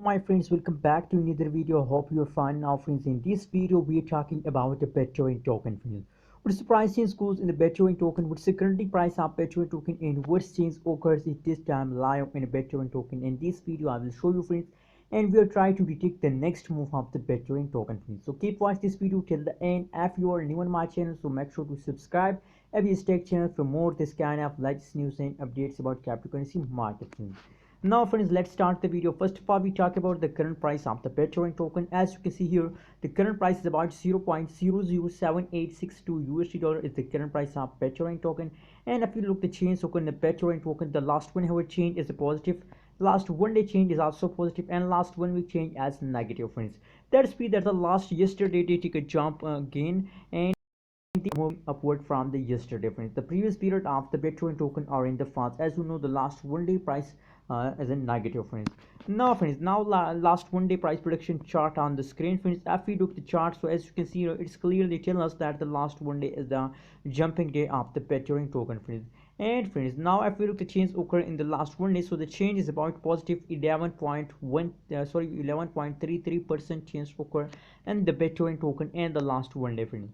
My friends, welcome back to another video. Hope you're fine. Now friends, in this video we are talking about the Bittorrent token, friends. What is the price change goes in the Bittorrent token? What's the currently price of Bittorrent token, and what change occurs at this time live in a Bittorrent token? In this video I will show you, friends, and we are trying to detect the next move of the Bittorrent token, friends. So keep watch this video till the end. If you are new on my channel, so make sure to subscribe ABS Tech channel for more this kind of latest news and updates about cryptocurrency market, friends. Now friends, let's start the video. First of all, we talk about the current price of the Bittorrent token. As you can see here, the current price is about 0.007862 USD dollar is the current price of Bittorrent token. And if you look the change token, the Bittorrent token, the last 1 hour change is a positive, last 1 day change is also positive, and last 1 week change as negative, friends. That's the last yesterday they take a jump again, and moving upward from the yesterday, friends. The previous period of the Bitcoin token are in the funds. As you know, the last 1 day price is a negative, friends. Now friends, last 1 day price prediction chart on the screen, friends. If we look the chart, so as you can see, it's clearly telling us that the last 1 day is the jumping day of the Bitcoin token, friends. And friends, now if we look the change occur in the last 1 day, so the change is about positive 11.33% change occur in the Bitcoin token and the last 1 day, friends.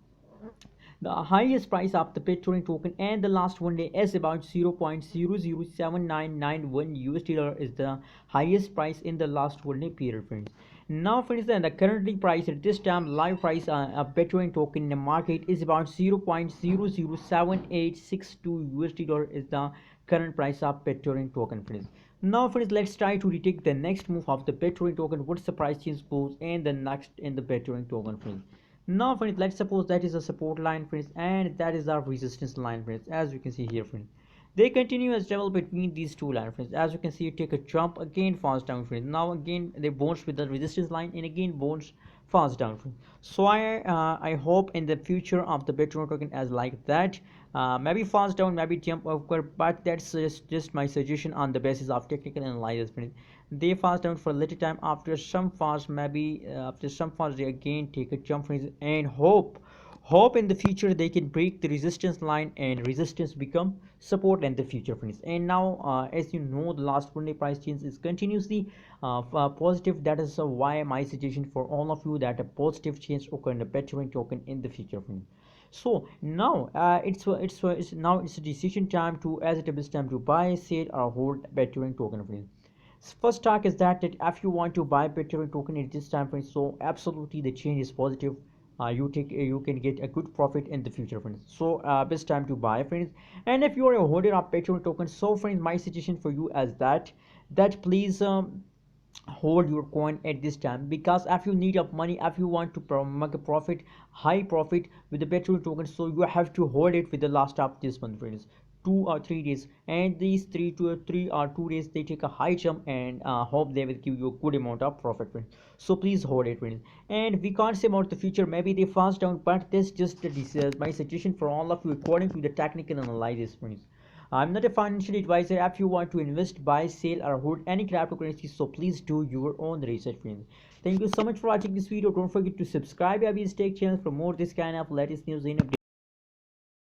The highest price of the Bittorrent token and the last 1 day is about 0.007991 USD dollar is the highest price in the last 1 day period, friends. Now friends, then the currently price at this time live price of Bittorrent token in the market is about 0.007862 USD dollar is the current price of Bittorrent token, friends. Now friends, let's try to detect the next move of the Bittorrent token. What's the price change goes and the next in the Bittorrent token, friends. Now friends, let's suppose that is a support line, friends, and that is our resistance line, friends. As you can see here, friends, they continue as travel between these two lines, friends. As you can see, take a jump again, falls down, friends. Now again they bounce with the resistance line and again bounce, falls down, friends. So I hope in the future of the Bitcoin token as like that, maybe falls down, maybe jump over, but that's just my suggestion on the basis of technical analysis, friends. They fast down for a little time. After some fast, maybe after some fast, they again take a jump, friends, and hope in the future they can break the resistance line and resistance become support in the future, friends. And now as you know, the last 1 day price change is continuously positive. That is why my suggestion for all of you that a positive change occur in the Bitcoin token in the future, friends. So now it's now it's a decision time to, as it is time to buy, sell, or hold Bitcoin token, friends. First talk is that if you want to buy Bittorrent token at this time, friends, so absolutely the change is positive. You can get a good profit in the future, friends. So best time to buy, friends. And if you are a holder of Bittorrent token, so friends, my suggestion for you is that please hold your coin at this time, because if you need of money, if you want to make a profit, high profit with the Bitcoin token, so you have to hold it with the last of this month, friends. 2 or 3 days, and these 3 or 2 days they take a high jump, and hope they will give you a good amount of profit, friends. So please hold it, friends. And we can't say about the future, maybe they fast down, but this just my suggestion for all of you according to the technical analysis, friends. I'm not a financial advisor. If you want to invest, buy, sell, or hold any cryptocurrency, so please do your own research, friends. Thank you so much for watching this video. Don't forget to subscribe to ABS Tech channel for more this kind of latest news and updates.